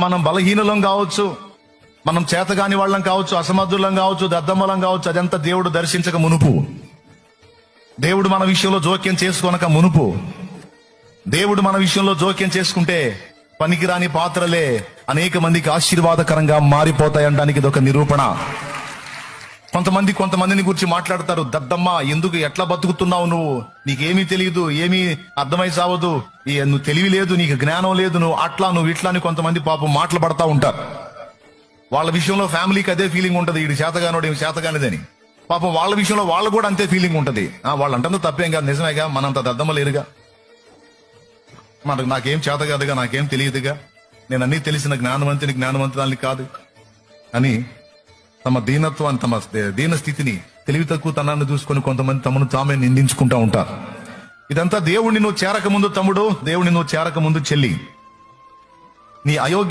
మనం బలహీనులం కావచ్చు, మనం చేతగాని వాళ్ళం కావచ్చు, అసమర్థులం కావచ్చు, దద్దమ్మలం కావచ్చు, అదంతా దేవుడు దర్శించక మునుపు, దేవుడు మన విషయంలో జోక్యం చేసుకోనక మునుపు, దేవుడు మన విషయంలో జోక్యం చేసుకుంటే పనికిరాని పాత్రలే అనేక మందికి ఆశీర్వాదకరంగా మారిపోతాయనడానికి ఇది ఒక నిరూపణ. కొంతమందిని గురించి మాట్లాడతారు, దద్దమ్మ ఎందుకు ఎట్లా బతుకుతున్నావు నువ్వు, నీకేమీ తెలియదు, ఏమీ అర్థమై సావదు, నువ్వు తెలివి లేదు, నీకు జ్ఞానం లేదు, నువ్వు అట్లా నువ్వు ఇట్లా అని కొంతమంది పాపం మాటలు పడతా ఉంటారు. వాళ్ళ విషయంలో ఫ్యామిలీకి అదే ఫీలింగ్ ఉంటది, వీడు చేతగానోడు ఏమి చేతగానిదని. పాపం వాళ్ళ విషయంలో వాళ్ళు కూడా అంతే ఫీలింగ్ ఉంటది. వాళ్ళు అంటుంది తప్పేం కాదు, నిజమేగా, మనంత దద్దమ్మ లేరుగా, మనకు నాకేం చేత కాదుగా, నాకేం తెలియదుగా, నేను అన్ని తెలిసిన జ్ఞానవంతురాల్ని కాదు అని తమ దీనత్వాన్ని, తమ దీన స్థితిని, తెలివి తక్కువ తనాన్ని చూసుకొని కొంతమంది తమను తామే నిందించుకుంటా ఉంటారు. ఇదంతా దేవుణ్ణి నువ్వు చేరక ముందు తమ్ముడు, దేవుణ్ణి నువ్వు చేరక ముందు చెల్లి, నీ అయోగ్య